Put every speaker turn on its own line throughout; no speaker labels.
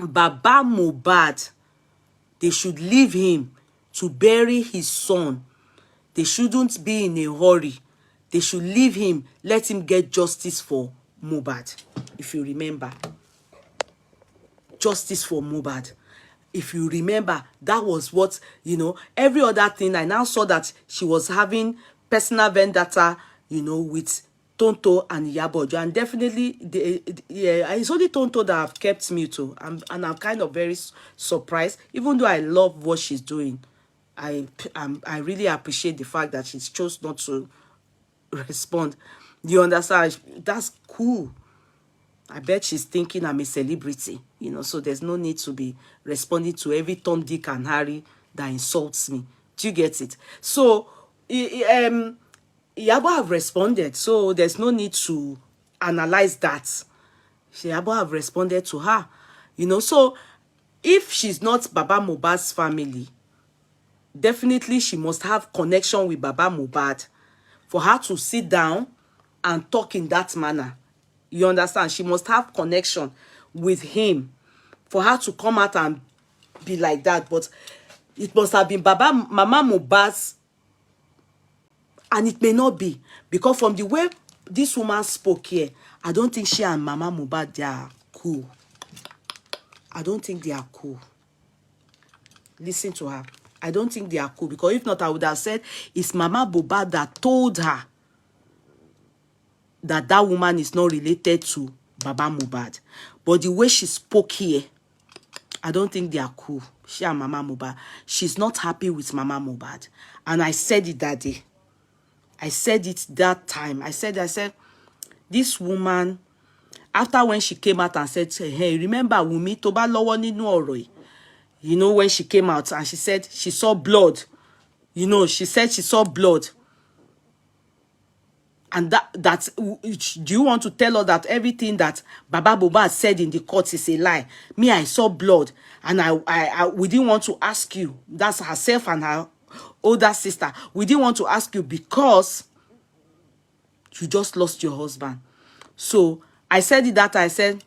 Baba Muhbad, they should leave him to bury his son. They shouldn't be in a hurry. They should leave him, let him get justice for Muhbad. If you remember, justice for Muhbad. If you remember, that was what, you know, every other thing. I now saw that she was having personal vendetta, you know, with Tonto and Yabojo. And definitely, yeah, it's only Tonto that have kept me too. And I'm kind of very surprised, even though I love what she's doing. I really appreciate the fact that she chose not to respond. You understand? That's cool. I bet she's thinking I'm a celebrity, you know, so there's no need to be responding to every Tom, Dick, and Harry that insults me. Do you get it? So, Yabo have responded, so there's no need to analyze that. Yabo have responded to her, you know. So, if she's not Baba Mohbad's family, definitely she must have connection with Baba Mohbad for her to sit down and talk in that manner. You understand? She must have connection with him for her to come out and be like that. But it must have been Mama Mohbad's, and it may not be, because from the way this woman spoke here, I don't think she and Mama Mohbad, they are cool. I don't think they are cool. Listen to her. I don't think they are cool, because if not, I would have said it's Mama Mohbad that told her that that woman is not related to Baba Mohbad. But the way she spoke here, I don't think they are cool. She and Mama Mohbad. She's not happy with Mama Mohbad. And I said it that day. I said it that time. I said, this woman, after when she came out and said, hey, remember Wumi, Toba Lowo ninu oro yi? You know, when she came out and she said she saw blood. You know, she said she saw blood. And that do you want to tell her that everything that Baba Mohbad said in the court is a lie? Me, I saw blood, and we didn't want to ask you. That's herself and her older sister. We didn't want to ask you because you just lost your husband. So I said it that I said,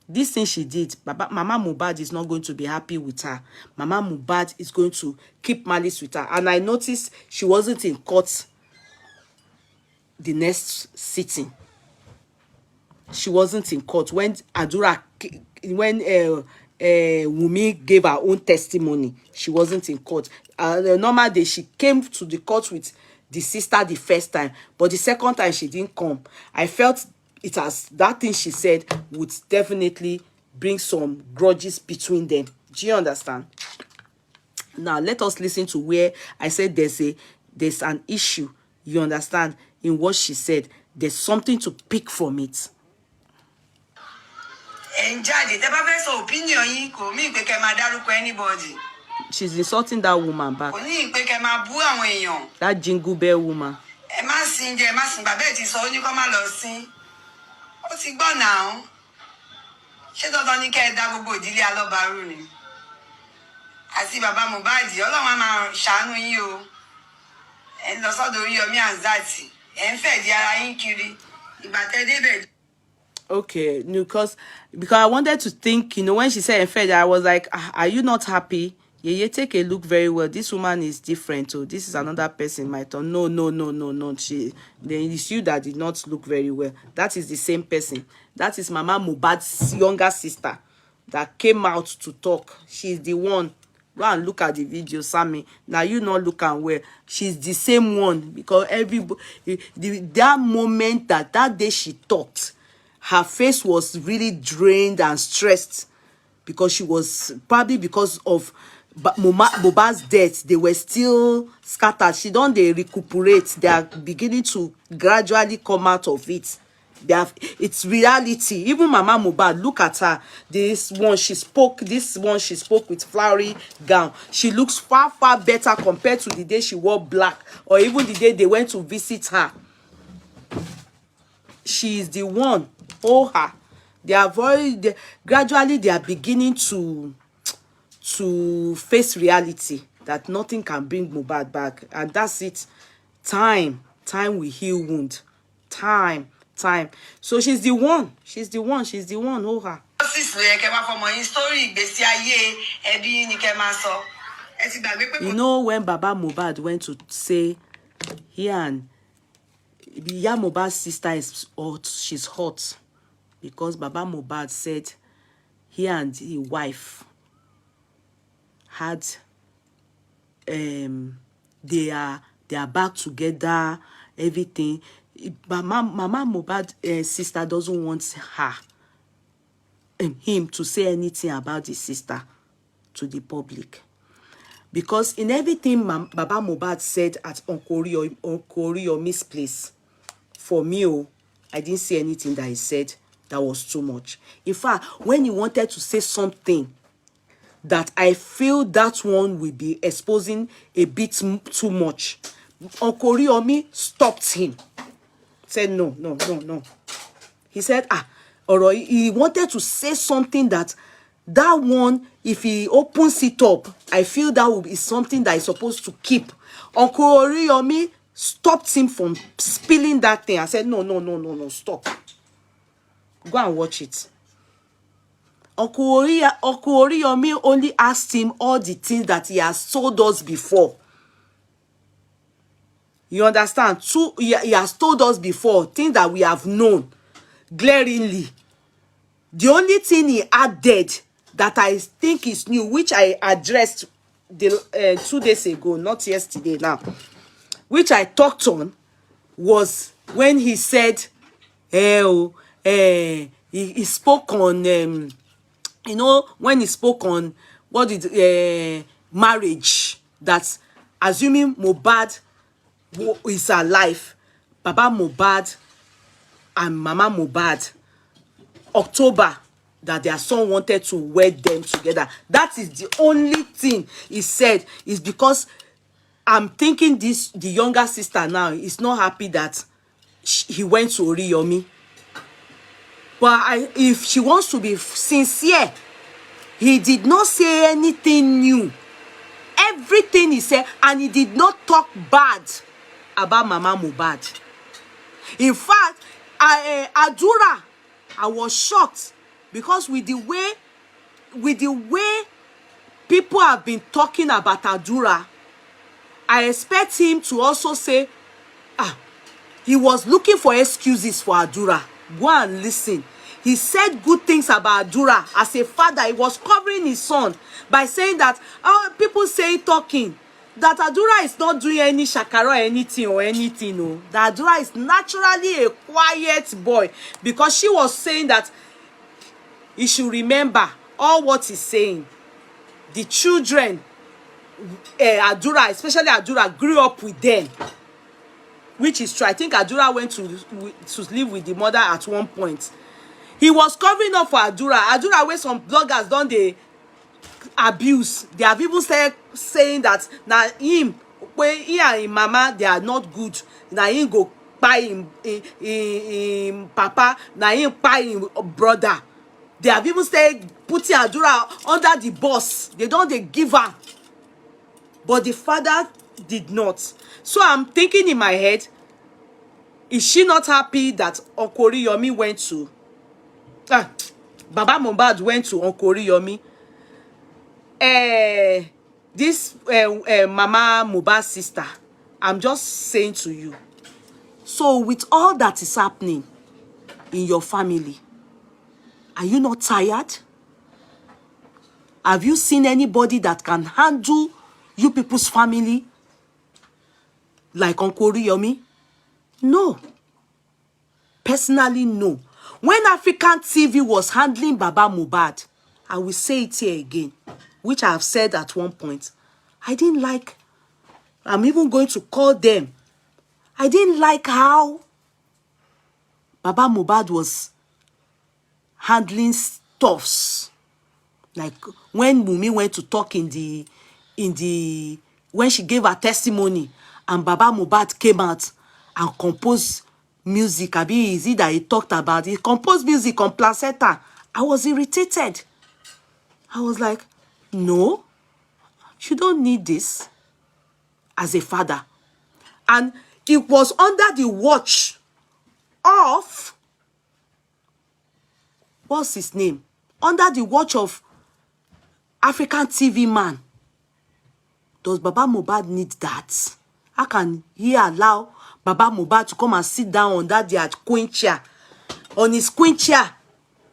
this thing she did, Mama Mohbad is not going to be happy with her. Mama Mohbad is going to keep malice with her. And I noticed she wasn't in court the next sitting. She wasn't in court when Wumi gave her own testimony. She wasn't in court. The normal day she came to the court with the sister the first time, but the second time she didn't come. I felt it as that thing she said would definitely bring some grudges between them. Do you understand? Now let us listen to where I said there's an issue. You understand? In what she said, there's something to pick from it.
Anybody.
She's insulting that woman back. That jingle bell woman.
Baba Mohbad, Ọlọ́run máa ṣàánú yín o. Ẹ lọ sọ́dọ̀ Oríyọmí Anzati. Ẹ ń fẹ́ di ara yín kiri. Ìgbà tẹ́ débẹ̀.
Okay, because I wanted to think, you know, when she said in fact, I was like, are you not happy? Yeye, take a look very well. This woman is different. So this is another person. My turn. No. It's you that did not look very well. That is the same person. That is Mama Mohbad's younger sister that came out to talk. She's the one. Go and look at the video, Sammy. Now you not look and well. She's the same one, because that moment that day she talked, her face was really drained and stressed, because she was probably because of Mohbad's death. They were still scattered. She don't they recuperate. They are beginning to gradually come out of it. It's reality. Even Mama Mohbad, look at her. This one she spoke with flowery gown. She looks far better compared to the day she wore black, or even the day they went to visit her. She is the one. Oh, her. Gradually they are beginning to face reality that nothing can bring Mohbad back, and that's it. Time will heal wound. Time. So she's the one. Oh, her. You know, when Baba Mohbad went to say he and Iya Mohbad's sister is hot, she's hot, because Baba Mohbad said he and his wife had they are back together, everything. Mama Mohbad sister doesn't want her him to say anything about his sister to the public, because in everything Baba Mohbad said at Uncle Oriyomi's place, for me, I didn't see anything that he said that was too much. In fact, when he wanted to say something that I feel that one will be exposing a bit too much, Uncle Oriyomi stopped him. Said no. He said, he wanted to say something that one, if he opens it up, I feel that will be something that is supposed to keep. Uncle Oriyomi stopped him from spilling that thing. I said, no, stop. Go and watch it. Uncle Oriyomi only asked him all the things that he has told us before. You understand? He has told us before, things that we have known glaringly. The only thing he added that I think is new, which I addressed 2 days ago, not yesterday now, which I talked on, was when he said, he spoke on, you know, when he spoke on what did marriage, that assuming Muhbad is alive, Baba Mohbad and Mama Mohbad, October, that their son wanted to wed them together. That is the only thing he said, is because I'm thinking the younger sister now is not happy that he went to Oriyomi. But if she wants to be sincere, he did not say anything new. Everything he said, and he did not talk bad about Mama Mohbad. In fact, Adura, I was shocked, because with the way people have been talking about Adura, I expect him to also say, he was looking for excuses for Adura. Go and listen. He said good things about Adura. As a father, he was covering his son by saying that, people say talking, that Adura is not doing any shakara or anything. No. That Adura is naturally a quiet boy, because she was saying that he should remember all what he's saying. The children, Adura, especially Adura, grew up with them, which is true. I think Adura went to live with the mother at one point. He was covering up for Adura. Adura, where some bloggers don't they abuse. They have even started saying that now him, when he and his mama, they are not good. Now he go buy him papa. Now he buy him brother. They have even started putting Adura under the boss. They don't give her. But the father did not. So I'm thinking in my head, is she not happy that Uncle Oriyomi went to Baba Mohbad went to Uncle Oriyomi? This Mama Mohbad's sister, I'm just saying to you. So with all that is happening in your family, are you not tired? Have you seen anybody that can handle you people's family like Uncle Oriyomi? No. Personally, no. When African TV was handling Baba Mohbad, I will say it here again, which I have said at one point, I didn't like, I'm even going to call them, I didn't like how Baba Mohbad was handling stuffs. Like when Wunmi went to talk when she gave her testimony, and Baba Mohbad came out and composed music. Abi, is it that he talked about? He composed music on placenta. I was irritated. I was like, no, you don't need this as a father. And it was under the watch of, what's his name? under the watch of African TV man. Does Baba Mohbad need that? How can he allow Baba Mohbad to come and sit down on that their queen chair? On his queen chair.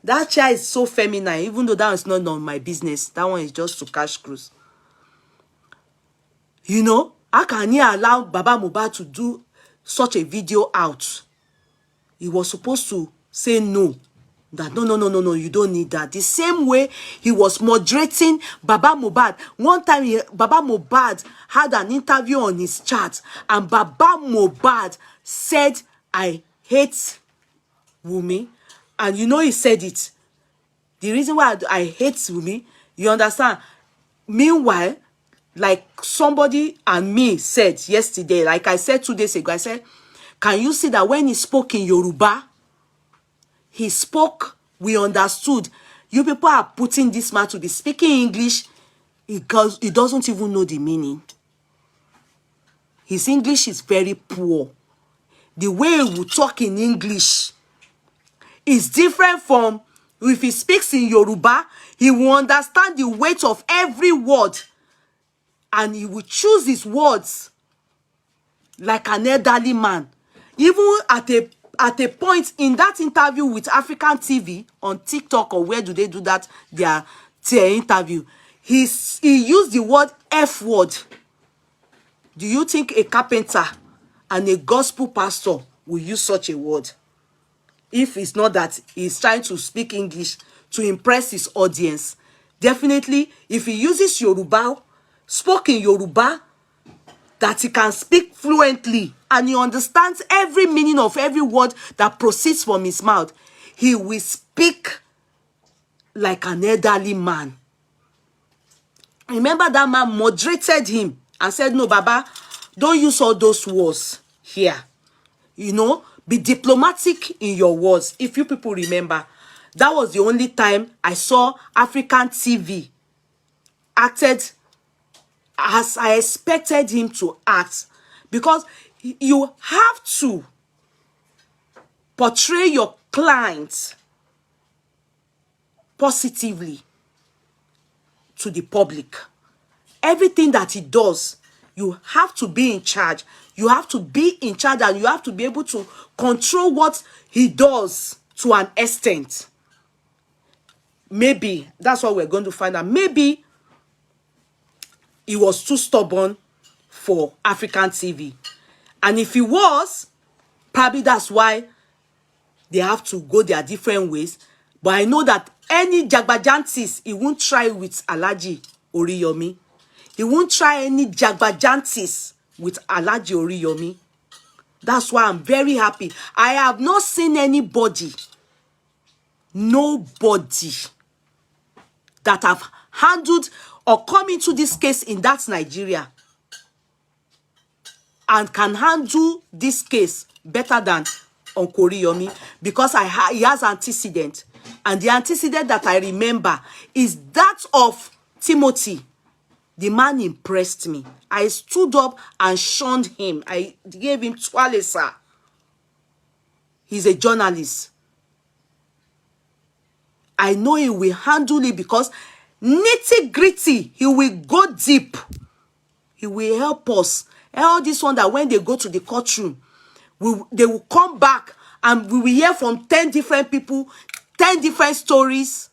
That chair is so feminine, even though that is not on my business. That one is just to cash cruise. You know, how can he allow Baba Mohbad to do such a video out? He was supposed to say no. That no, you don't need that. The same way he was moderating Baba Mohbad. One time Baba Mohbad had an interview on his chat, and Baba Mohbad said, I hate Wunmi. And you know he said it. The reason why I hate Wunmi, you understand? Meanwhile, like somebody and me said yesterday, like I said 2 days ago, I said, can you see that when he spoke in Yoruba, he spoke, we understood. You people are putting this man to be speaking English because he doesn't even know the meaning. His English is very poor. The way he will talk in English is different from if he speaks in Yoruba. He will understand the weight of every word and he will choose his words like an elderly man. Even at a point in that interview with African TV on TikTok, or where do they do that, their interview, he used the word F word. Do you think a carpenter and a gospel pastor will use such a word? If it's not that he's trying to speak English to impress his audience. Definitely, if he uses Yoruba, spoken Yoruba, that he can speak fluently and he understands every meaning of every word that proceeds from his mouth, he will speak like an elderly man. Remember that man moderated him and said, no, Baba, don't use all those words here. You know, be diplomatic in your words. If you people remember, that was the only time I saw African TV acted as I expected him to act, because you have to portray your client positively to the public. Everything that he does, you have to be in charge. You have to be in charge and you have to be able to control what he does to an extent. Maybe that's what we're going to find out. Maybe he was too stubborn for African TV. And if he was, probably that's why they have to go their different ways. But I know that any jagbajantis, he won't try with Alhaji Oriyomi. He won't try any jagbajantis with Alhaji Oriyomi. That's why I'm very happy. I have not seen anybody, nobody that have handled or come into this case in that Nigeria and can handle this case better than Uncle Oriyomi, because he has antecedent. And the antecedent that I remember is that of Timothy. The man impressed me. I stood up and shunned him. I gave him twale, sir. He's a journalist. I know he will handle it because nitty-gritty, he will go deep. He will help us. All this one that when they go to the courtroom, they will come back and we will hear from 10 different people, 10 different stories.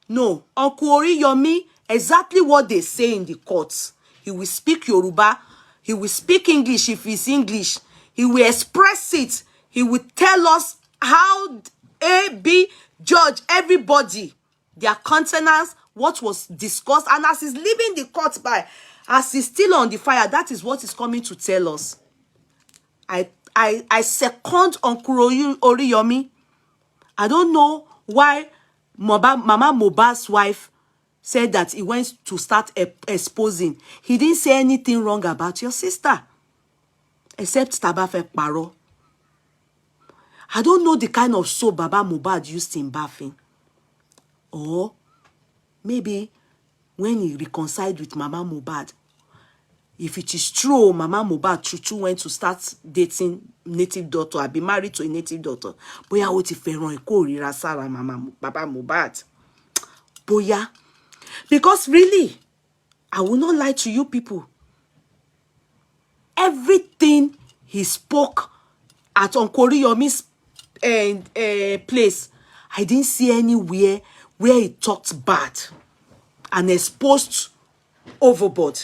No, Uncle Oriyomi, exactly what they say in the courts. He will speak Yoruba. He will speak English if it's English. He will express it. He will tell us how A, B, judge, everybody, their countenance, what was discussed. And as he's leaving the court by, as he's still on the fire, that is what he's coming to tell us. I second Uncle Oriyomi. I don't know why Mama Mohbad's wife said that he went to start exposing. He didn't say anything wrong about your sister, except Tabafe Paro. I don't know the kind of soap Baba Mohbad used in bathing. Or maybe when he reconciled with Mama Mohbad, if it is true, Mama Mohbad Chuchu went to start dating native doctor, be married to a native doctor. Bóyá ó ti fẹ́ràn ìkórìíra sára baba Mohbad. Bóyá. Because really, I will not lie to you people. Everything he spoke at Uncle Oriyomi's place, I didn't see anywhere where he talked bad and exposed overboard.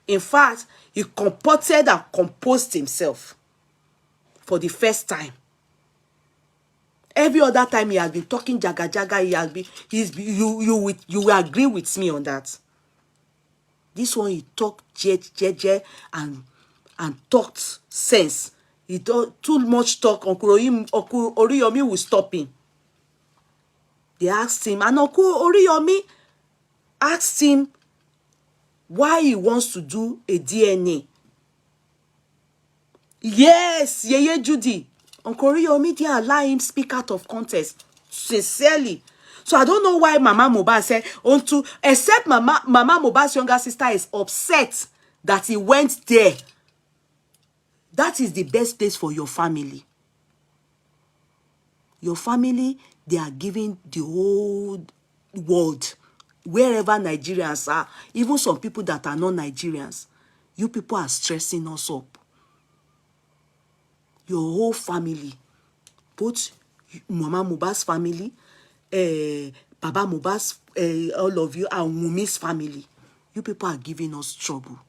In fact, he comported and composed himself for the first time. Every other time he has been talking jaga jaga, he has been, you will agree with me on that. This one he talked jet and talked sense. He too much talk. Uncle Oriyomi will stop him. They asked him, and Uncle Oriyomi asked him why he wants to do a DNA. Yes, Yeye Judy. Uncle Oriyomi didn't allow him speak out of context. Sincerely. So I don't know why Mama Mohbad said, except Mama Mohbad's younger sister is upset that he went there. That is the best place for your family. Your family, they are giving the whole world, wherever Nigerians are, even some people that are not Nigerians, you people are stressing us up. Your whole family, both Mama Mohbad's family, Baba Mohbad's, all of you, and Wumi's family, you people are giving us trouble.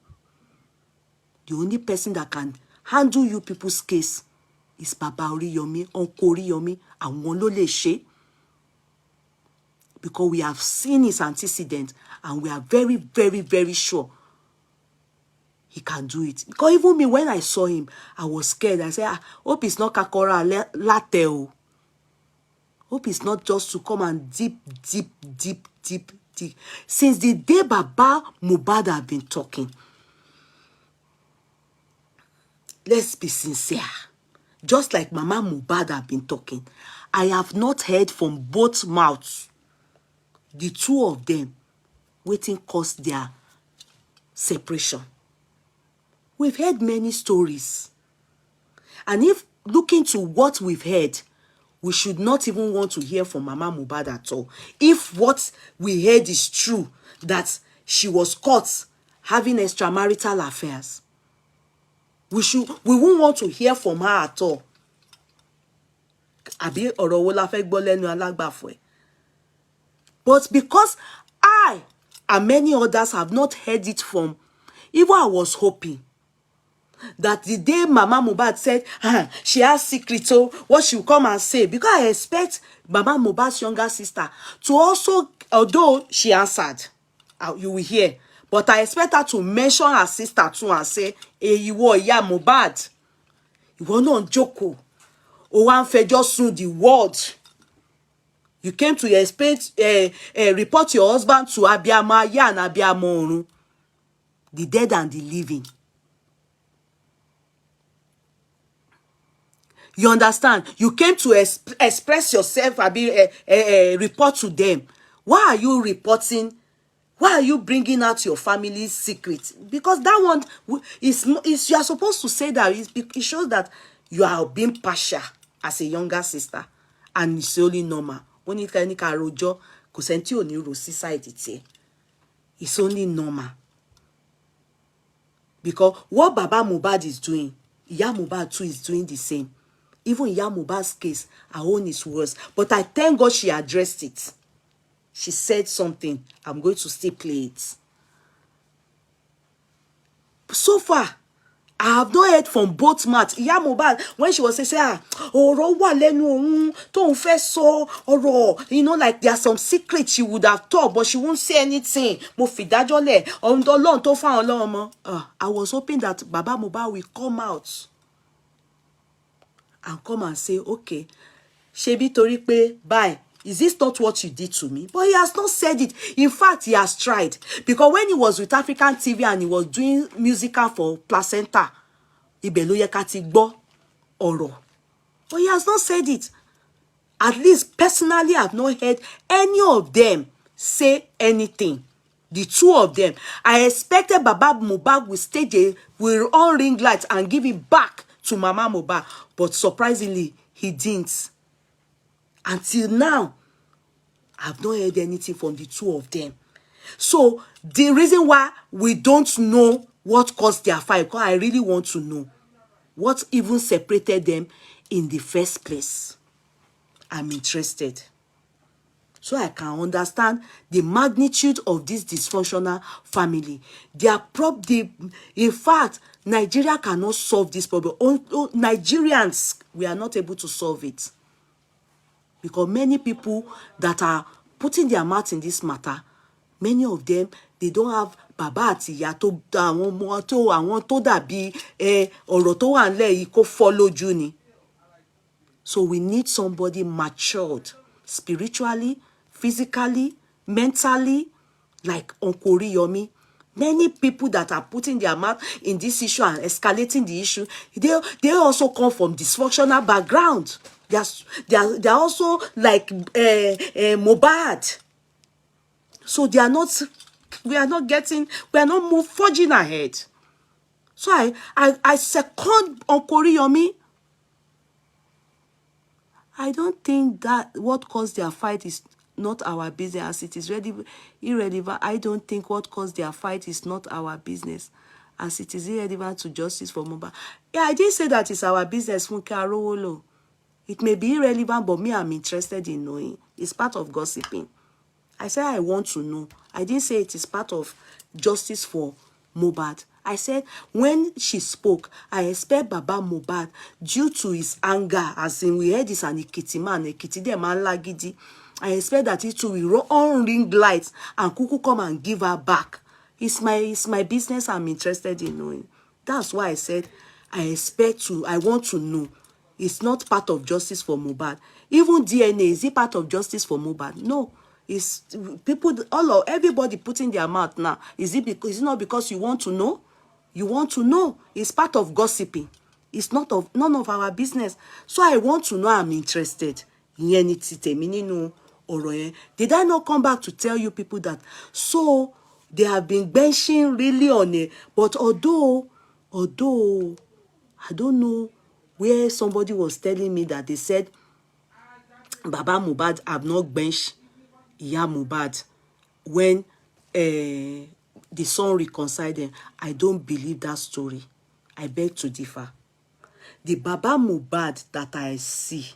The only person that can handle you people's case is Baba Oriyomi, Uncle Oriyomi, and wọ́n ló lè ṣe. Because we have seen his antecedent and we are very, very, very sure he can do it. Because even me, when I saw him, I was scared. I said, hope it's not Kakora Lateo. Hope it's not just to come and deep. Since the day Baba Mohbad have been talking, let's be sincere. Just like Mama Mohbad have been talking, I have not heard from both mouths, the two of them, waiting caused their separation. We've heard many stories. And if looking to what we've heard, we should not even want to hear from Mama Mohbad at all. If what we heard is true, that she was caught having extramarital affairs, we won't want to hear from her at all. Àbí ọ̀rọ̀ wo la fẹ́ gbọ́ lẹ́nu alágbàfọ̀ ẹ̀? But because I and many others have not heard it from, even I was hoping that the day Mama Mohbad said, she has secrets, so what she will come and say, because I expect Mama Mohbad's younger sister to also, although she answered, you will hear, but I expect her to mention her sister too and say, ìwọ ìyá Mohbad, ìwọ náà jókòó, ó wá ń fẹjọ́ sùn the world. You came to report your husband to abiyamọ ayé and abiyamọ ọ̀run, the dead and the living. You understand? You came to express yourself, report to them. Why are you reporting? Why are you bringing out your family's secrets? Because that one is you are supposed to say that it shows that you are being partial as a younger sister, and it's only normal. When you can rojo, kusenti oni ro society, it's only normal. Because what Baba Mohbad is doing, Iya Mohbad too is doing the same. Even Iya Mohbad's case, her own is worse. But I thank God she addressed it. She said something. I'm going to still play it. So far, I have not heard from both mouths. Iya Mohbad, when she was saying, ọ̀rọ̀ wà lẹ́nu òun, tóun fẹ́ sọ ọ̀rọ̀, you know, like there are some secrets she would have told, but she won't say anything. Mo fìdájọ́ lẹ̀, Ọlọ́run tó fáwọn lọ́mọ. I was hoping that Baba Mohbad will come out and come and say, okay, ṣebí torí pé bye. Is this not what you did to me? But he has not said it. In fact, he has tried. Because when he was with African TV and he was doing musical for Placenta, ibẹ̀ ló yẹ ká ti gbọ́ ọ̀rọ̀. But he has not said it. At least personally, I have not heard any of them say anything. The two of them. I expected Baba Mohbad will on ring lights and give it back to Mama Mohbad, but surprisingly, he didn't. Until now, I've not heard anything from the two of them. So the reason why we don't know what caused their fight, because I really want to know what even separated them in the first place. I'm interested, so I can understand the magnitude of this dysfunctional family. In fact, Nigeria cannot solve this problem. Nigerians, we are not able to solve it. Because many people that are putting their mouth in this matter, many of them, they don't have bàbá àti ìyá tó àwọn tó dàbí ọ̀rọ̀ tó wà nílẹ̀ yìí kó fọ́ lójú ni. So we need somebody matured spiritually, physically, mentally, like Uncle Yomi. Many people that are putting their mouth in this issue and escalating the issue, they also come from dysfunctional background. They are also like Muhbad. So we are not forging ahead. So I second Uncle Yomi. I don't think that what caused their fight is not our business, as it is irrelevant. I don't think what caused their fight is not our business, as it is irrelevant to justice for Mohbad. Yeah, I didn't say that it's our business, Funke Arowolo. It may be irrelevant, but me, I'm interested in knowing. It's part of gossiping. I said I want to know. I didn't say it is part of justice for Mohbad. I said when she spoke, I expect Baba Mohbad, due to his anger, as in we heard this an Ekiti man, Ekiti de man lagidi. I expect that it will on ring lights and Kuku come and give her back. It's my business. I'm interested in knowing. That's why I said I want to know. It's not part of justice for Mohbad. Even DNA, is it part of justice for Mohbad? No. It's people, everybody putting their mouth now. Is it not because you want to know? You want to know. It's part of gossiping. It's none of our business. So I want to know. I'm interested. Did I not come back to tell you people that? So they have been benching really on it. But although I don't know where somebody was telling me that they said Baba Mohbad have not benched Iya Mohbad when the son reconciled them. I don't believe that story. I beg to differ. The Baba Mohbad that I see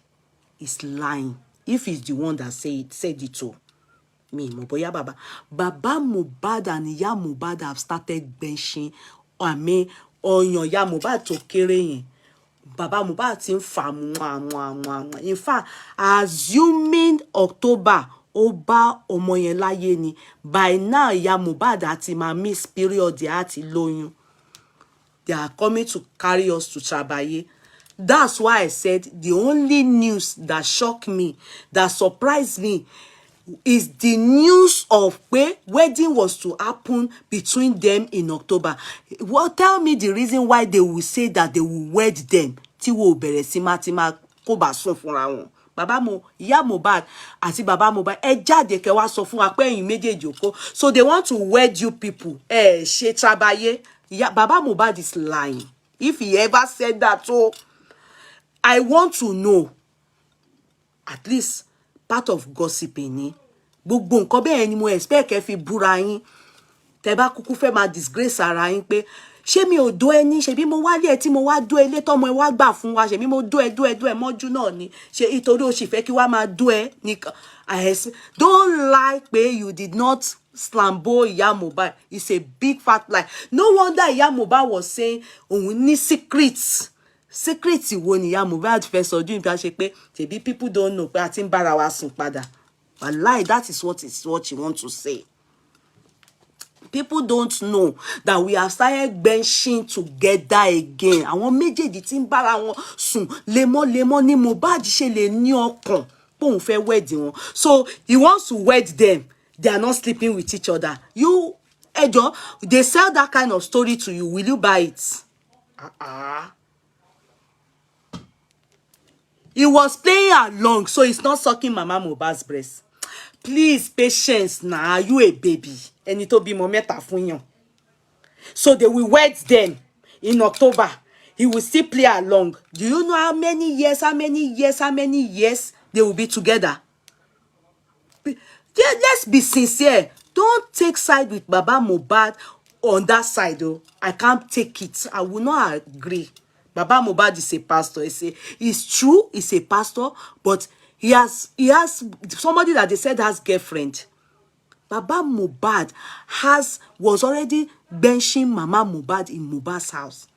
is lying. If he's the one that said it to me, Moboya Baba Mohbad and Iya Mohbad have started benching. Oyan Iya Mohbad to kere Baba Mohbad ti ń fa mwa. In fact, assuming October Oba ọmọ yẹn láyé ni, by now Iya Mohbad àti ma miss period àti lóyún. They are coming to carry us to Trabaye. That's why I said the only news that shocked me, that surprised me, is the news of where wedding was to happen between them in October. Well, tell me the reason why they will say that they will wed them. Tí wo bẹ̀rẹ̀ sí ma kó bá sún fúnra wọn. Iya Mohbad àti Baba Mohbad, ẹ jáde kẹ́ wá sọ fún wa pé ẹ̀yin méjèèjì oko. So they want to wed you people. Ṣe Trabaye. Baba Mohbad is lying. If he ever said that, so I want to know. At least part of gossiping ni. Gbogbo nǹkan bẹ́ẹ̀ ni mo expect kẹ́ fi búra yín. Tẹ́ bá kúkú fẹ́ máa disgrace ara yín pé ṣé mi ò dó ẹni, ṣebí mo wá lé tí mo wá dó ilé tọ́mọ ẹ wá gbà fún wa, ṣebí mo dó ẹ mọ́jú náà ni. Ṣé ìtorí o sì fẹ́ kí wá máa dó ẹ nìkan. Don't lie pé you did not slambo Iya Mohbad. It's a big fat lie. No wonder Iya Mohbad was saying òun ní secrets. Secrets wo ni Iya Mohbad fẹ́ sọ ju nǹkan ṣe pé ṣebí people don't know pé a ti ń bára wa sùn padà. Wallahi, that is what you want to say. People don't know that we have started benching together again. Àwọn méjèèjì tí ń bára wọn sùn lemọ́lemọ́ ni Mohbad ṣe lè ní ọkàn pé òun fẹ́ wed wọn. So he wants to wed them. They are not sleeping with each other. You, Ejo, they sell that kind of story to you. Will you buy it? He was playing along, so he's not sucking Mama Mohbad's breast. Please, patience now. Are you a baby? Ẹni tó bímọ mẹ́ta fún yàn. So they will wed them in October. he will still play along. Do you know how many years they will be together? Let's be sincere. Don't take side with Baba Mohbad on that side, though. I can't take it. I will not agree. Baba Mohbad is a pastor. It's true, he's a pastor, but he has somebody that they said has girlfriend. Baba Mohbad was already benching Mama Mohbad in Mohbad's house.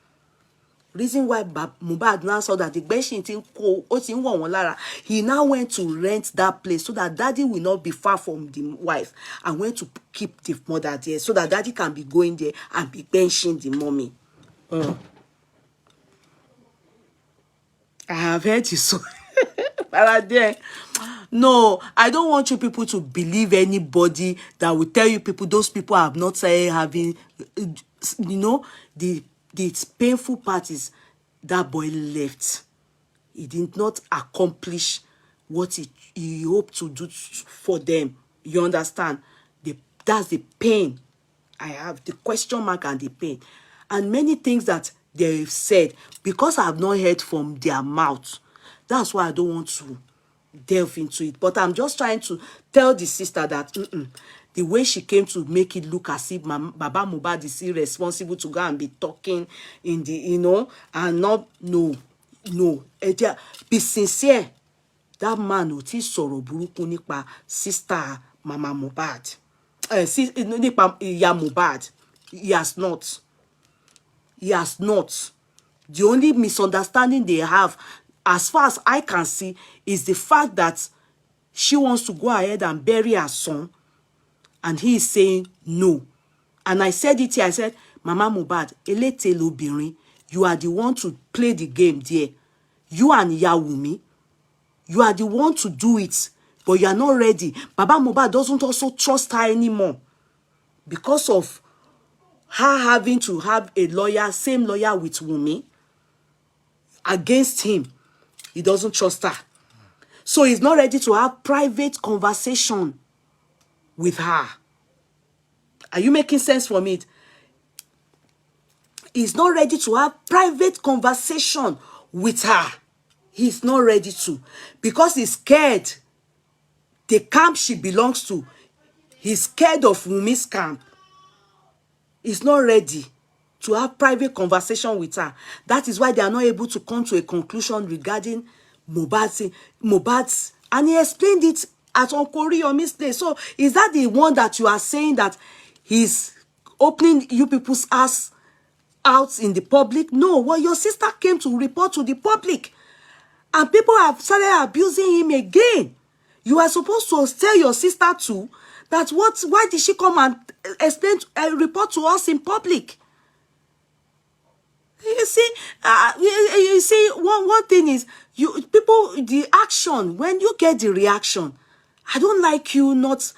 Reason why Muhbad now saw that the benching thing he now went to rent that place so that daddy will not be far from the wife, and went to keep the mother there so that daddy can be going there and be benching the mommy. I have heard you so. But there, no, I don't want you people to believe anybody that will tell you those people have not having, the painful part is that boy left. He did not accomplish what he hoped to do for them. You understand? That's the pain. I have the question mark and the pain. And many things that they've said, because I have not heard from their mouth, that's why I don't want to delve into it. But I'm just trying to tell the sister that the way she came to make it look as if Baba Mohbad is irresponsible to go and be talking in the, and not, no. Be sincere. That man ò tí sọ̀rọ̀ burúkú nípa sister Mama Mohbad. Nípa ìyá Mohbad. He has not. He has not. The only misunderstanding they have, as far as I can see, is the fact that she wants to go ahead and bury her son, and he is saying no. And I said it here, I said, Mama Mohbad, elétè lobìnrin, you are the one to play the game there. You and Ìyá Wunmi, you are the one to do it, but you are not ready. Baba Mohbad doesn't also trust her anymore because of her having to have a lawyer, same lawyer with Wunmi, against him. He doesn't trust her. So he's not ready to have private conversation with her. Are you making sense from it? He's not ready to have private conversation with her. He's not ready to. Because he's scared. The camp she belongs to, he's scared of Wunmi's camp. He's not ready to have private conversation with her. That is why they are not able to come to a conclusion regarding Mohbad's, and he explained it at Uncle Oriyomi's place. So is that the one that you are saying that he's opening you people's ass out in the public? No, well, your sister came to report to the public, and people have started abusing him again. You are supposed to tell your sister too that why did she come and explain, report to us in public? You see, one thing is, the action, when you get the reaction, I don't like you not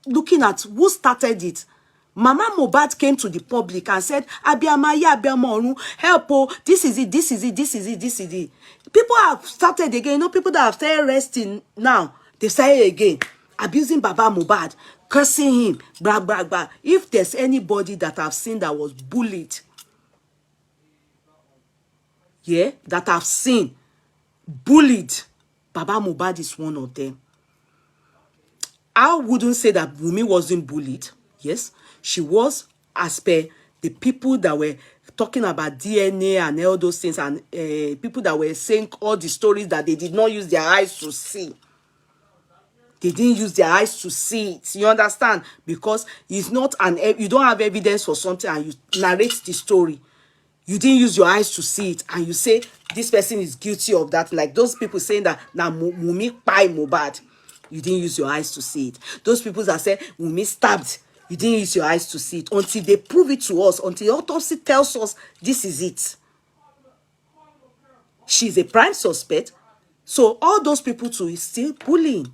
looking at who started it. Mama Mohbad came to the public and said, Abiyama, Abiyama Orun, help, oh, this is it. People have started again. People that have started resting now, they say again, abusing Baba Mohbad, cursing him, blah, blah, blah. If there's anybody that I've seen that was bullied, that I've seen bullied, Baba Mohbad is one of them. I wouldn't say that Wunmi wasn't bullied. Yes, she was, as per the people that were talking about DNA and all those things, and people that were saying all the stories that they did not use their eyes to see. They didn't use their eyes to see it. You understand? Because it's not you don't have evidence for something and you narrate the story. You didn't use your eyes to see it, and you say this person is guilty of that. Like those people saying that now Wunmi kpai Mohbad. You didn't use your eyes to see it. Those people that say Wunmi stabbed, you didn't use your eyes to see it until they prove it to us, until autopsy tells us this is it. She's a prime suspect. So all those people too is still bullying.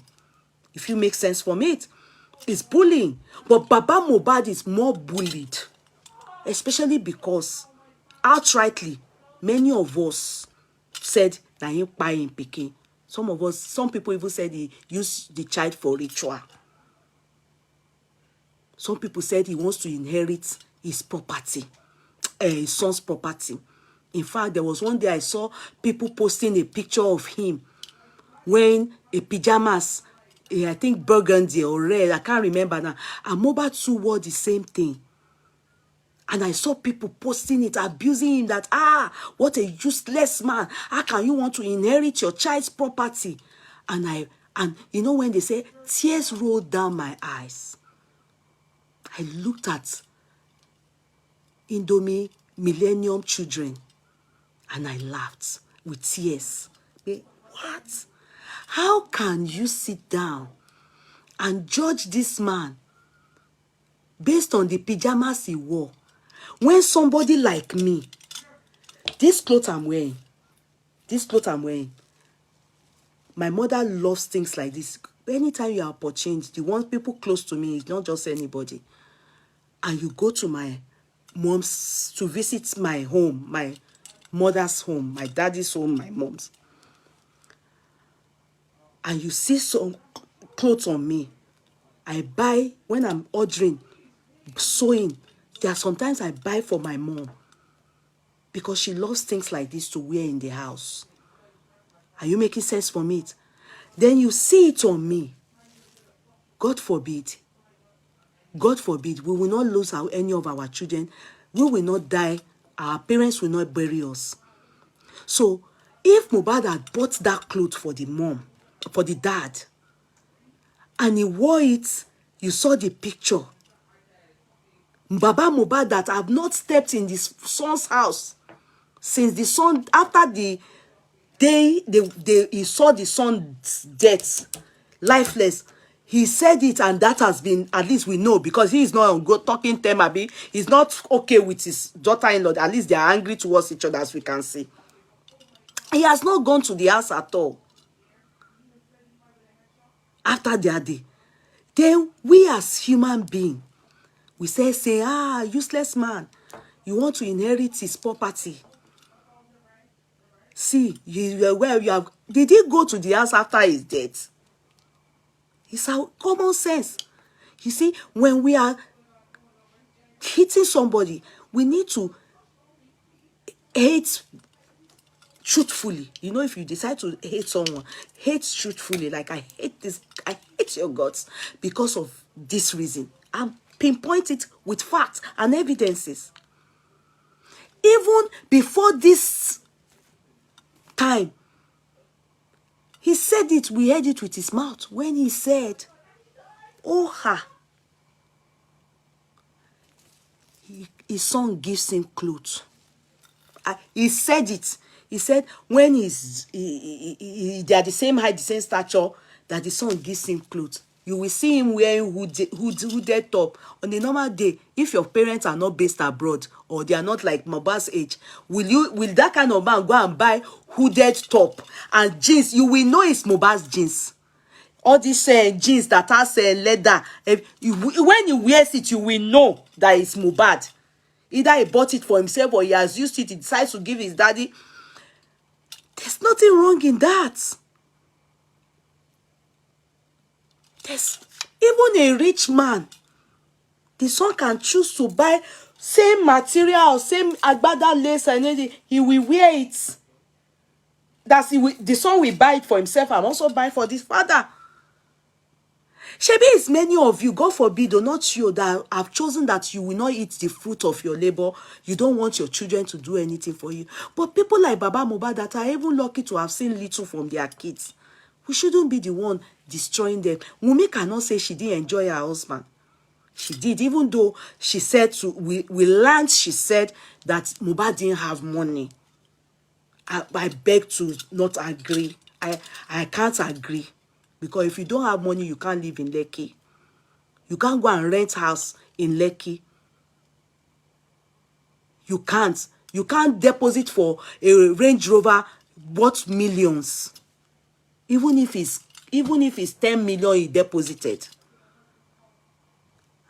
If you make sense from it, it's bullying. But Baba Mohbad is more bullied, especially because outrightly, many of us said that he buying picking. Some people even said he used the child for ritual. Some people said he wants to inherit his property, his son's property. In fact, there was one day I saw people posting a picture of him wearing a pajamas, I think burgundy or red, I can't remember now. And Mohbad too wore the same thing. And I saw people posting it, abusing him that, what a useless man. How can you want to inherit your child's property? And you know when they say, tears rolled down my eyes. I looked at Indomie Millennium Children and I laughed with tears. What? How can you sit down and judge this man based on the pajamas he wore? When somebody like me, this clothes I'm wearing, my mother loves things like this. Anytime you are opportunity, you want people close to me, it's not just anybody. And you go to my mom's to visit my home, my mother's home, my daddy's home, my mom's. And you see some clothes on me. I buy, when I'm ordering, sewing, there are sometimes I buy for my mom because she loves things like this to wear in the house. Are you making sense from it? Then you see it on me. God forbid, we will not lose any of our children. We will not die. Our parents will not bury us. So, if Mohbad had bought that clothes for the mom, for the dad, and he wore it, you saw the picture. Baba Mohbad that have not stepped in this son's house since the son, after the day he saw the son's death, lifeless. He said it, and that has been, at least we know, because he is not on good talking term, Abi. He's not okay with his daughter-in-law. At least they are angry towards each other, as we can see. He has not gone to the house at all. After their day. Then we as human beings, we say, useless man. You want to inherit his property. See, did he go to the house after his death? It's our common sense. You see, when we are hitting somebody, we need to hate truthfully. You know, if you decide to hate someone, hate truthfully. Like, I hate this, I hate your guts because of this reason. And pinpoint it with facts and evidences. Even before this time, he said it, we heard it with his mouth, when he said, his son gives him clothes. He said it. He said when they are the same height, the same stature, that the son gives him clothes. You will see him wearing hooded top. On a normal day, if your parents are not based abroad or they are not like Mohbad's age, will that kind of man go and buy hooded top and jeans? You will know it's Mohbad's jeans. All these jeans that has leather. When he wears it, you will know that it's Mohbad. Either he bought it for himself or he has used it. He decides to give his daddy. There's nothing wrong in that. There's even a rich man. The son can choose to buy same material, same agbada lace and anything. He will wear it. The son will buy it for himself and also buy for this father. Shebi, it's many of you, God forbid, or not you, that have chosen that you will not eat the fruit of your labor. You don't want your children to do anything for you. But people like Baba Mohbad that are even lucky to have seen little from their kids, we shouldn't be the one destroying them. Wunmi cannot say she didn't enjoy her husband. She did, even though she said we learned, she said that Mohbad didn't have money. I beg to not agree. I can't agree. Because if you don't have money, you can't live in Lekki. You can't go and rent house in Lekki. You can't. You can't deposit for a Range Rover worth millions. Even if it's 10 million he deposited.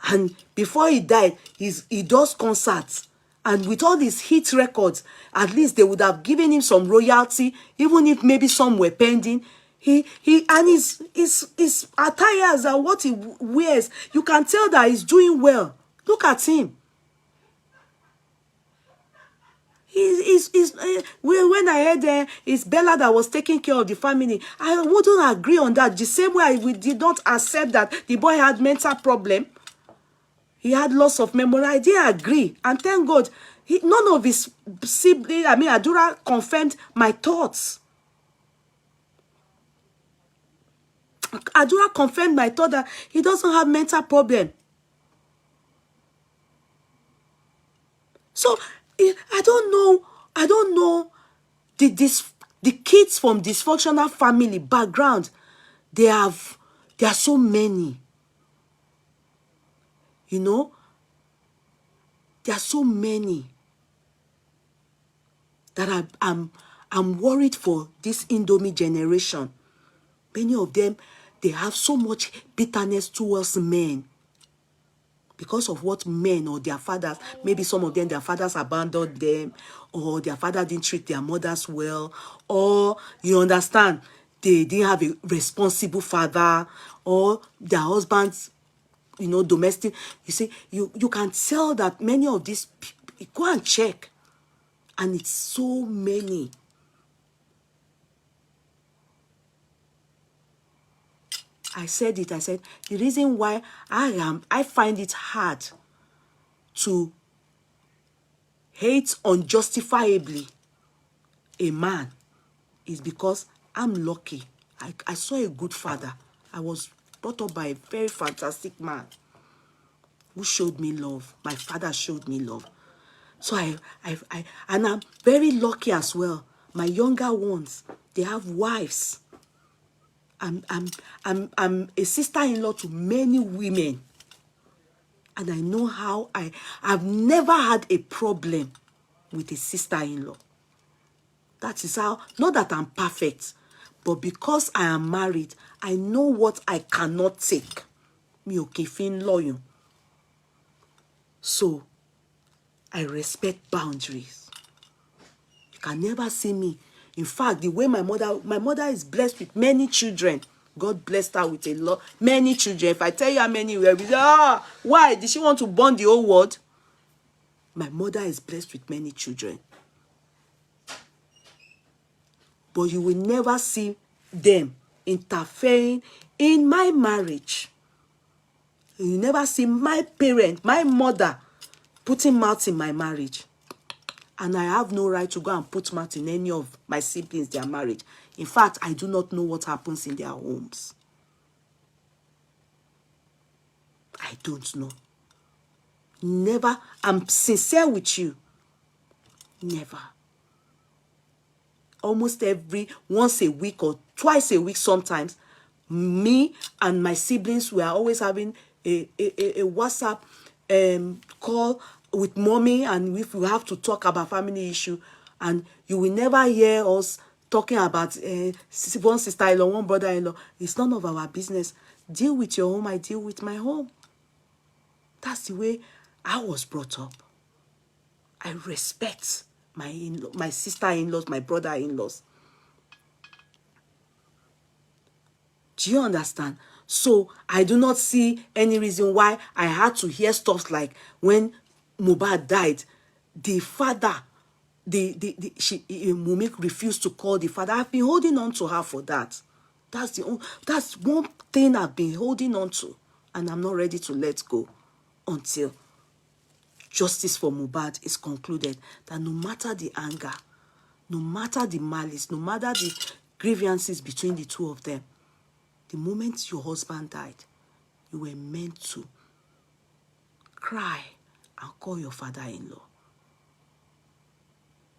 And before he died, he does concerts. And with all these hit records, at least they would have given him some royalty, even if maybe some were pending. His attires and what he wears, you can tell that he's doing well. Look at him. when I heard it's Bella that was taking care of the family, I wouldn't agree on that. The same way we did not accept that the boy had mental problem. He had loss of memory. I didn't agree. And thank God, none of his siblings, Adura confirmed my thoughts. Adura confirmed my thought that he doesn't have mental problem. So, I don't know the kids from dysfunctional family background. There are so many. You know, there are so many that I'm worried for this Indomie generation. Many of them, they have so much bitterness towards men because of what men or their fathers, maybe some of them, their fathers abandoned them, or their father didn't treat their mothers well, or, you understand, they didn't have a responsible father, or their husbands, domestic. You see, you can tell that many of these people, go and check, and it's so many. I said the reason why I find it hard to hate unjustifiably a man is because I'm lucky. I saw a good father. I was brought up by a very fantastic man who showed me love. My father showed me love. So and I'm very lucky as well. My younger ones, they have wives. I'm a sister-in-law to many women. And I know how I've never had a problem with a sister-in-law. That is how, not that I'm perfect, but because I am married, I know what I cannot take. Me okay, fin loyal. So, I respect boundaries. You can never see me. In fact, the way my mother is blessed with many children. God blessed her with many children. If I tell you how many, we'll be why? Did she want to burn the whole world? My mother is blessed with many children. But you will never see them interfering in my marriage. You never see my parent, my mother, putting mouth in my marriage. And I have no right to go and put mouth in any of my siblings, their marriage. In fact, I do not know what happens in their homes. I don't know. Never. I'm sincere with you. Never. Almost once a week or twice a week sometimes, me and my siblings were always having a WhatsApp call with mommy, and if we have to talk about family issue, and you will never hear us talking about one sister-in-law, one brother-in-law. It's none of our business. Deal with your home, I deal with my home. That's the way I was brought up. I respect my sister-in-laws, my brother-in-laws. Do you understand? So I do not see any reason why I had to hear stuff like when Muhbad died, the father, Mumik refused to call the father. I've been holding on to her for that. That's one thing I've been holding on to, and I'm not ready to let go until justice for Muhbad is concluded. That no matter the anger, no matter the malice, no matter the grievances between the two of them, the moment your husband died, you were meant to cry and call your father-in-law.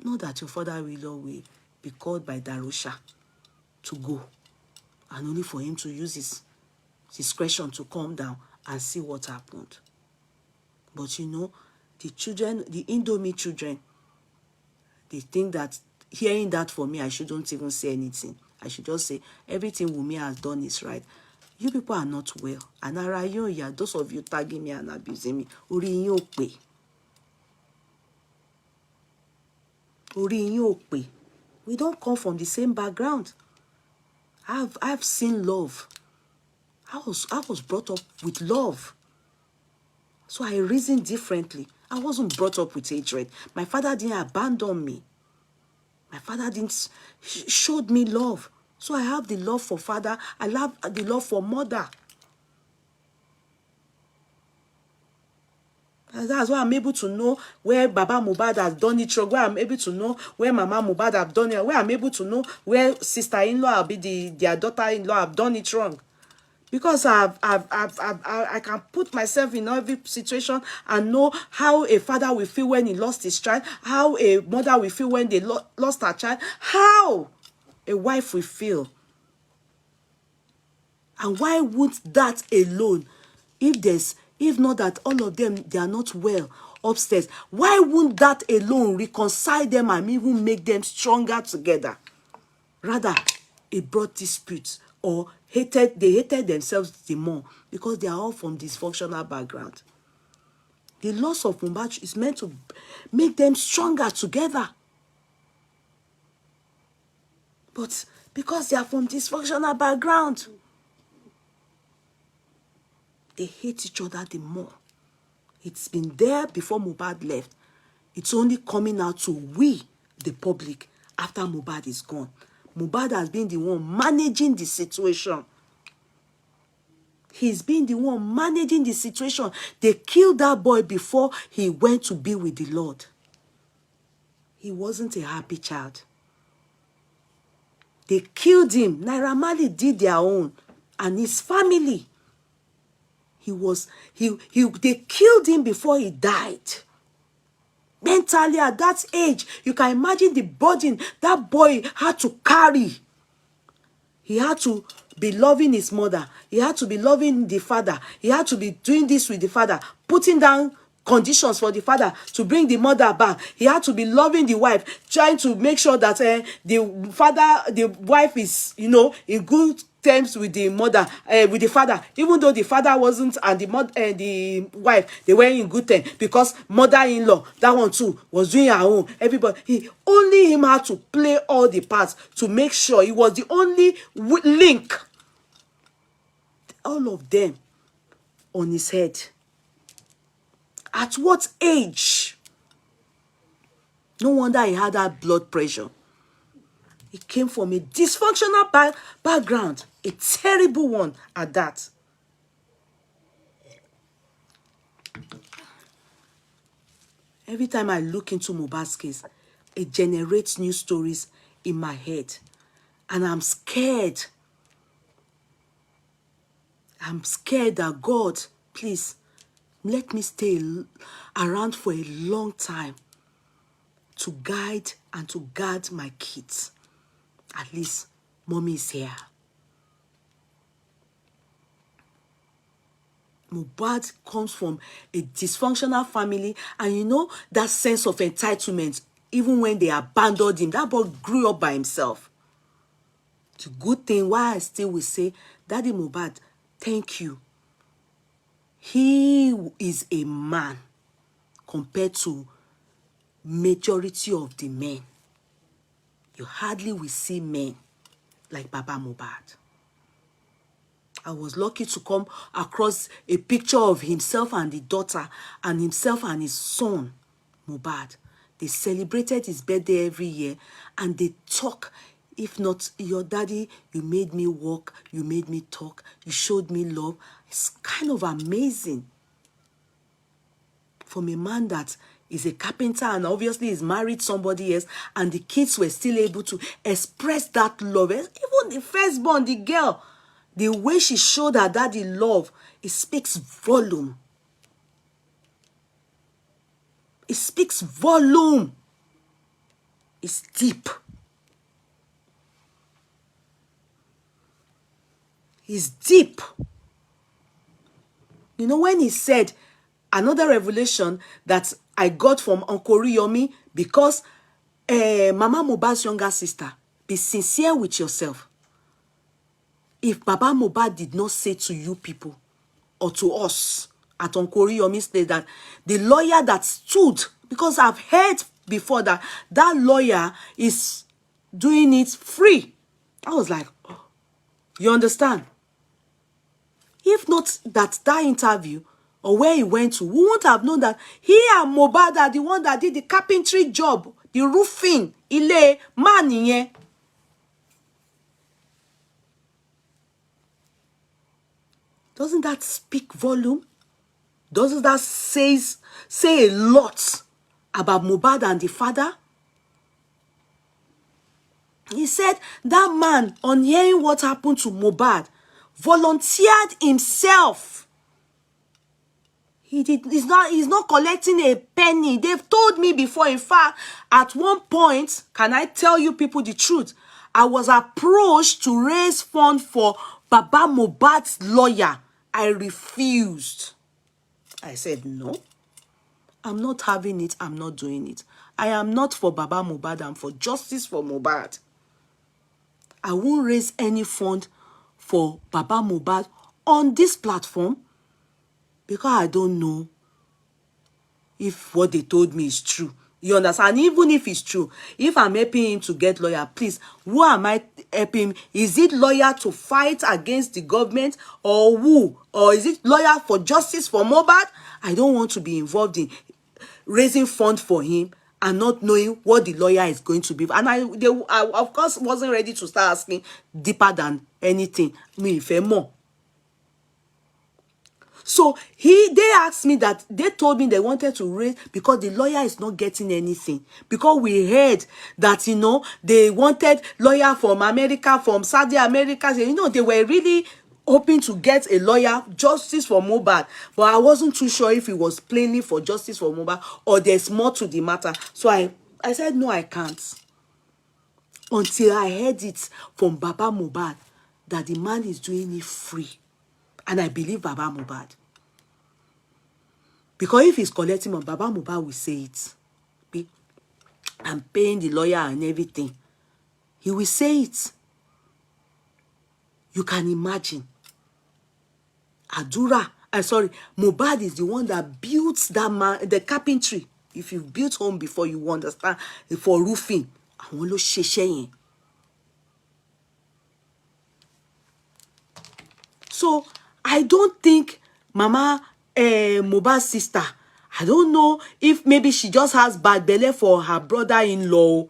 Not that your father-in-law will be called by Darusha to go, and only for him to use his discretion to calm down and see what happened. But you know, the children, the Indomie children, they think that hearing that for me, I shouldn't even say anything. I should just say, everything Wunmi has done is right. You people are not well. And those of you tagging me and abusing me, ori yin o pe. Ori yin o pe. We don't come from the same background. I've seen love. I was brought up with love. So I reason differently. I wasn't brought up with hatred. My father didn't abandon me. My father didn't showed me love. So I have the love for father. I love the love for mother. And that's why I'm able to know where Baba Muhbad has done it wrong, where I'm able to know where Mama Muhbad have done it, where I'm able to know where sister-in-law, their daughter-in-law have done it wrong. Because I can put myself in every situation and know how a father will feel when he lost his child, how a mother will feel when they lost her child, how a wife will feel. And why wouldn't that alone, if not that all of them, they are not well upstairs, why wouldn't that alone reconcile them and even make them stronger together? Rather, it brought disputes, or they hated themselves the more because they are all from dysfunctional background. The loss of Mohbad is meant to make them stronger together. But because they are from dysfunctional background, they hate each other the more. It's been there before Mohbad left. It's only coming out to we, the public, after Mohbad is gone. Mohbad has been the one managing the situation. He's been the one managing the situation. They killed that boy before he went to be with the Lord. He wasn't a happy child. They killed him. Naira Marley did their own. And his family. They killed him before he died. Mentally, at that age, you can imagine the burden that boy had to carry. He had to be loving his mother. He had to be loving the father. He had to be doing this with the father, putting down conditions for the father to bring the mother back. He had to be loving the wife, trying to make sure that the wife is, in good terms with the mother, with the father, even though the father wasn't, and the mother and the wife, they were in good terms, because mother-in-law, that one too, was doing her own. Everybody, only him had to play all the parts to make sure he was the only link. All of them on his head. At what age? No wonder he had that blood pressure. He came from a dysfunctional background, a terrible one at that. Every time I look into Mohbad's case, it generates new stories in my head. And I'm scared. I'm scared that God, please, let me stay around for a long time to guide and to guard my kids. At least mommy is here. Mohbad comes from a dysfunctional family, and that sense of entitlement, even when they abandoned him, that boy grew up by himself. The good thing, why I still will say, Daddy Mohbad, thank you. He is a man compared to majority of the men. You hardly will see men like Baba Mohbad. I was lucky to come across a picture of himself and the daughter, and himself and his son, Mohbad. They celebrated his birthday every year, and they talk. If not, your daddy, you made me walk, you made me talk, you showed me love. It's kind of amazing. From a man that is a carpenter and obviously is married somebody else, and the kids were still able to express that love. Even the firstborn, the girl, the way she showed her daddy love, it speaks volume. It speaks volume. It's deep. It's deep. When he said, another revelation that I got from Uncle Riyomi, because Mama Mohbad's younger sister, be sincere with yourself. If Baba Mohbad did not say to you people, or to us at Uncle Riyomi's place, that the lawyer that stood, because I've heard before that lawyer is doing it free. I was like, you understand? If not that interview, or where he went to, we won't have known that he and Mohbad are the one that did the carpentry job, the roofing, ilé man yẹn. Doesn't that speak volume? Doesn't that say a lot about Mohbad and the father? He said that man, on hearing what happened to Mohbad, volunteered himself. He's not collecting a penny. They've told me before. In fact, at one point, can I tell you people the truth? I was approached to raise funds for Baba Mohbad's lawyer. I refused. I said, no, I'm not having it. I'm not doing it. I am not for Baba Mohbad. I'm for justice for Mohbad. I won't raise any fund for Baba Mohbad on this platform because I don't know if what they told me is true. You understand? Even if it's true, if I'm helping him to get lawyer, please, who am I helping him? Is it lawyer to fight against the government, or who? Or is it lawyer for justice for Mohbad? I don't want to be involved in raising funds for him and not knowing what the lawyer is going to be. And I of course, wasn't ready to start asking deeper than anything. Me, if more. So they asked me that, they told me they wanted to raise because the lawyer is not getting anything. Because we heard that, you know, they wanted lawyer from America, from Saudi America. You know, they were really hoping to get a lawyer, justice for Mohbad. But I wasn't too sure if it was plainly for justice for Mohbad or there's more to the matter. So I said, no, I can't. Until I heard it from Baba Mohbad that the man is doing it free. And I believe Baba Mohbad. Because if he's collecting money, Baba Mohbad will say it. I'm paying the lawyer and everything. He will say it. You can imagine. Mohbad is the one that built that man, the carpentry. If you've built home before, you understand. For roofing. Àwọn ló ṣiṣẹ́ yẹn. So, I don't think Mama Mohbad's sister, I don't know if maybe she just has bad belly for her brother-in-law,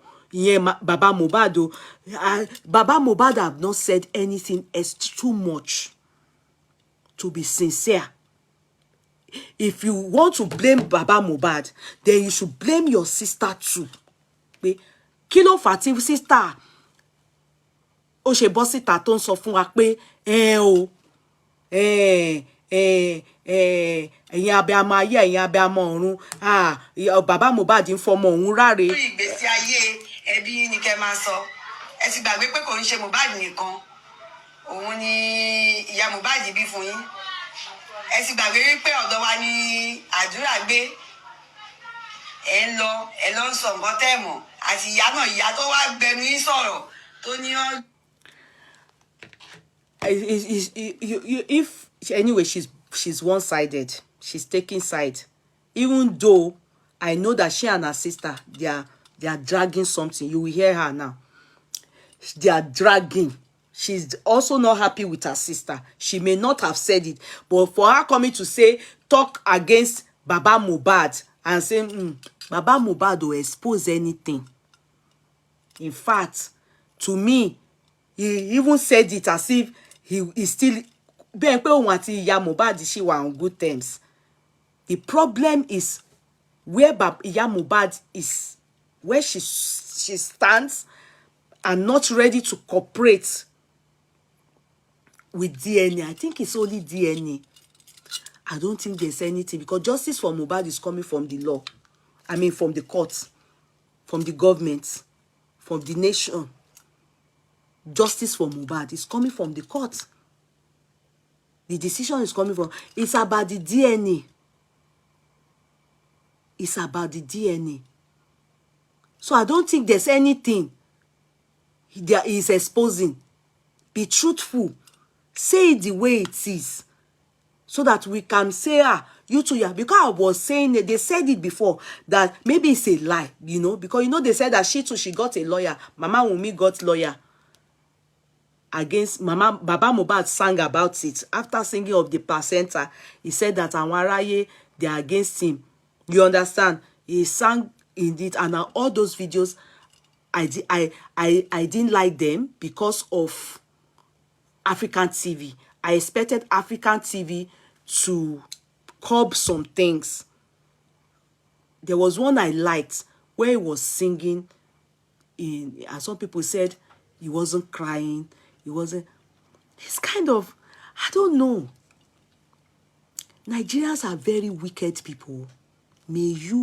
Baba Mohbad. Baba Mohbad have not said anything as too much. To be sincere. If you want to blame Baba Mohbad, then you should blame your sister too. Kilo Fatim sister. Ó ṣe bọ́ síta tó ń sọ fún wa pé ẹ̀yin abiyamọ ayé, ẹ̀yin abiyamọ ọ̀run, Baba Mohbad ń fọmọ òun ráre.
Lórí ìgbésí ayé ẹbí ni kẹ́ máa sọ. Ẹ ti gbàgbé pé kò ń ṣe Mohbad nìkan. Òun ni ìyá Mohbad bí fún yín. Ẹ ti gbàgbé wípé ọ̀dọ̀ wa ni àdúrà gbé. Ẹ lọ ń sọ nǹkan tẹ́ mọ̀. Àti ìyá náà, ìyá tó wá gbẹnu yín sọ̀rọ̀ tó ní ọ́.
If anyway, she's one-sided. She's taking side. Even though I know that she and her sister, they are dragging something. You will hear her now. They are dragging. She's also not happy with her sister. She may not have said it, but for her coming to talk against Baba Mohbad and saying, Baba Mohbad will expose anything. In fact, to me, he even said it as if he still bẹ́ẹ̀ pé òun àti ìyá Mohbad ṣì wà on good terms. The problem is where ìyá Mohbad is, where she stands and not ready to cooperate with DNA. I think it's only DNA. I don't think there's anything, because justice for Mohbad is coming from the law. I mean, from the courts, from the government, from the nation. Justice for Mohbad is coming from the court. The decision is coming from, it's about the DNA. It's about the DNA. So I don't think there's anything that is exposing. Be truthful. Say it the way it is. So that we can say, you two, yeah. Because I was saying that they said it before, that maybe it's a lie, you know. Because, you know, they said that she got a lawyer. Mama Wunmi got lawyer. against Baba Mohbad sang about it. After singing of the placenta, he said that àwọn aráyé, they are against him. You understand? He sang in it, and all those videos, I didn't like them because of African TV. I expected African TV to curb some things. There was one I liked where he was singing in, and some people said he wasn't crying. He wasn't. It's kind of, I don't know. Nigerians are very wicked people. May you